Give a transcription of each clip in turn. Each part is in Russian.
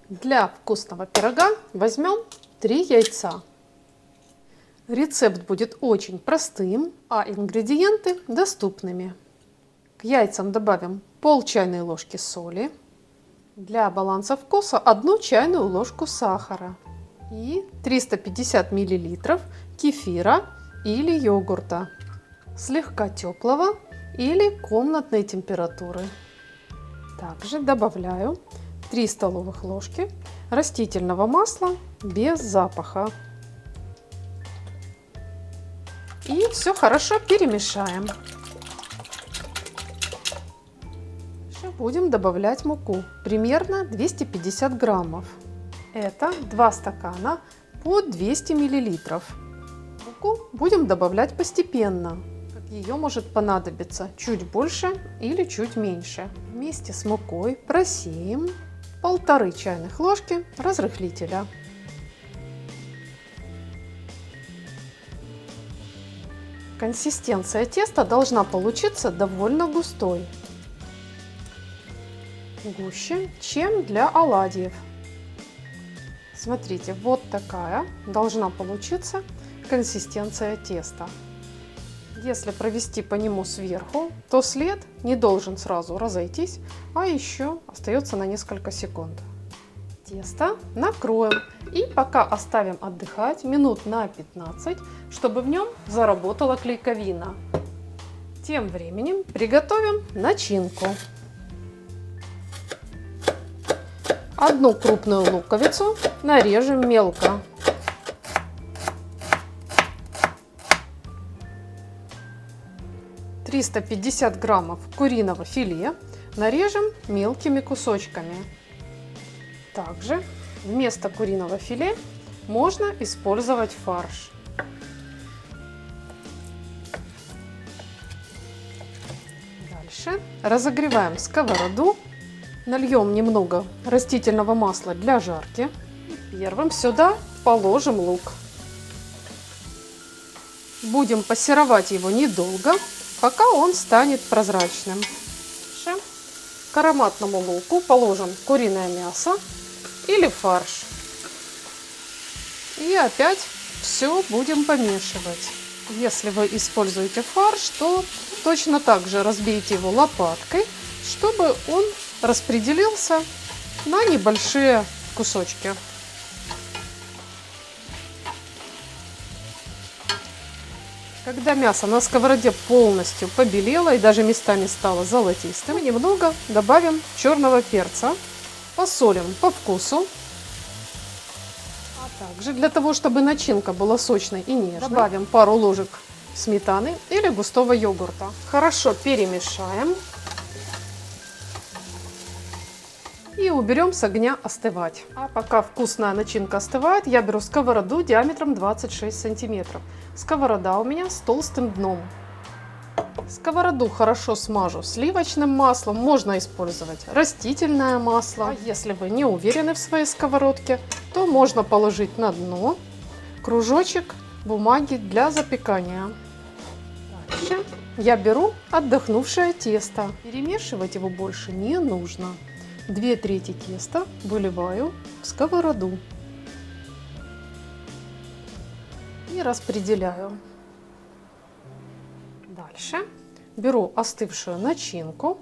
Для вкусного пирога возьмем 3 яйца. Рецепт будет очень простым, а ингредиенты доступными. К яйцам добавим пол чайной ложки соли. Для баланса вкуса 1 чайную ложку сахара и 350 мл кефира или йогурта, слегка теплого или комнатной температуры. Также добавляю 3 столовых ложки растительного масла без запаха. И все хорошо перемешаем. Будем добавлять муку, примерно 250 граммов. Это 2 стакана по 200 миллилитров. Муку будем добавлять постепенно. Ее может понадобиться чуть больше или чуть меньше. Вместе с мукой просеем 1,5 чайных ложки разрыхлителя. Консистенция теста должна получиться довольно густой. Гуще, чем для оладьев. Смотрите, вот такая должна получиться консистенция теста. Если провести по нему сверху, то след не должен сразу разойтись, а еще остается на несколько секунд. Тесто накроем и пока оставим отдыхать минут на 15, чтобы в нем заработала клейковина. Тем временем приготовим начинку. 1 крупную луковицу нарежем мелко. – 350 граммов куриного филе нарежем мелкими кусочками. Также вместо куриного филе можно использовать фарш. Дальше разогреваем сковороду. Нальем немного растительного масла для жарки. Первым сюда положим лук. Будем пассеровать его недолго, пока он станет прозрачным. К ароматному луку положим куриное мясо или фарш. И опять все будем помешивать. Если вы используете фарш, то точно так же разбейте его лопаткой, чтобы он распределился на небольшие кусочки. Когда мясо на сковороде полностью побелело и даже местами стало золотистым, мы немного добавим черного перца, посолим по вкусу. А также для того, чтобы начинка была сочной и нежной, добавим пару ложек сметаны или густого йогурта. Хорошо перемешаем. И уберем с огня остывать. А пока вкусная начинка остывает, я беру сковороду диаметром 26 сантиметров. Сковорода у меня с толстым дном. Сковороду хорошо смажу сливочным маслом. Можно использовать растительное масло. А если вы не уверены в своей сковородке, то можно положить на дно кружочек бумаги для запекания. Дальше я беру отдохнувшее тесто. Перемешивать его больше не нужно. 2/3 теста выливаю в сковороду и распределяю. Дальше беру остывшую начинку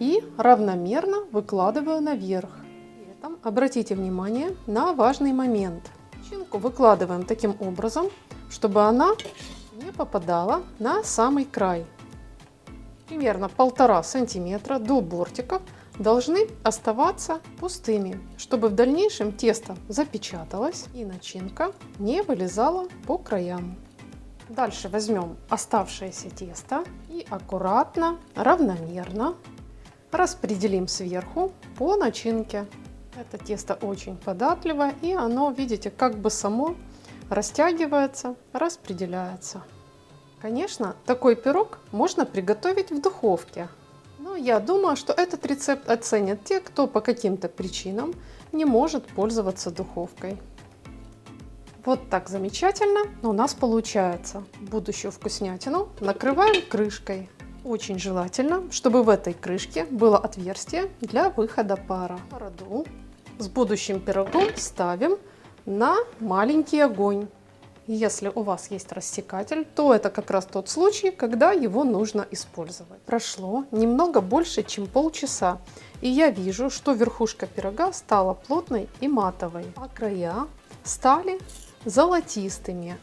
и равномерно выкладываю наверх. При этом обратите внимание на важный момент. Начинку выкладываем таким образом, чтобы она не попадала на самый край. Примерно 1,5 сантиметра до бортиков должны оставаться пустыми, чтобы в дальнейшем тесто запечаталось и начинка не вылезала по краям. Дальше возьмем оставшееся тесто и аккуратно, равномерно распределим сверху по начинке. Это тесто очень податливое, и оно, видите, как бы само растягивается, распределяется. Конечно, такой пирог можно приготовить в духовке. Но я думаю, что этот рецепт оценят те, кто по каким-то причинам не может пользоваться духовкой. Вот так замечательно у нас получается. Будущую вкуснятину накрываем крышкой. Очень желательно, чтобы в этой крышке было отверстие для выхода пара. Сковороду с будущим пирогом ставим на маленький огонь. Если у вас есть рассекатель, то это как раз тот случай, когда его нужно использовать. Прошло немного больше, чем полчаса, и я вижу, что верхушка пирога стала плотной и матовой, а края стали золотистыми.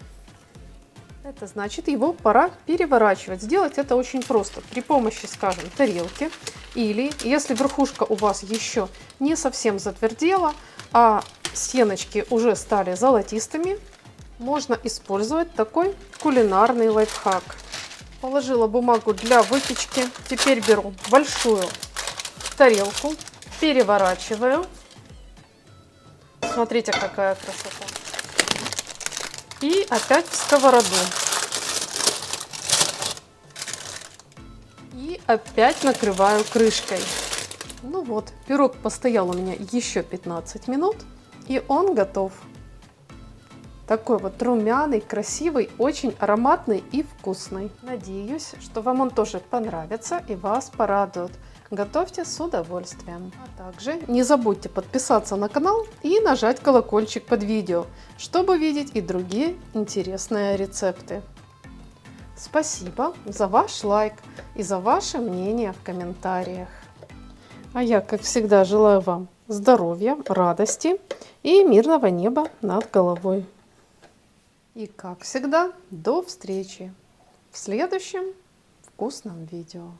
Это значит, его пора переворачивать. Сделать это очень просто. При помощи, скажем, тарелки. Или, если верхушка у вас еще не совсем затвердела, а стеночки уже стали золотистыми, можно использовать такой кулинарный лайфхак. Положила бумагу для выпечки. Теперь беру большую тарелку, переворачиваю. Смотрите, какая красота. И опять в сковороду. И опять накрываю крышкой. Ну вот, пирог постоял у меня еще 15 минут, и он готов. Такой вот румяный, красивый, очень ароматный и вкусный. Надеюсь, что вам он тоже понравится и вас порадует. Готовьте с удовольствием. А также не забудьте подписаться на канал и нажать колокольчик под видео, чтобы видеть и другие интересные рецепты. Спасибо за ваш лайк и за ваше мнение в комментариях. А я, как всегда, желаю вам здоровья, радости и мирного неба над головой. И, как всегда, до встречи в следующем вкусном видео.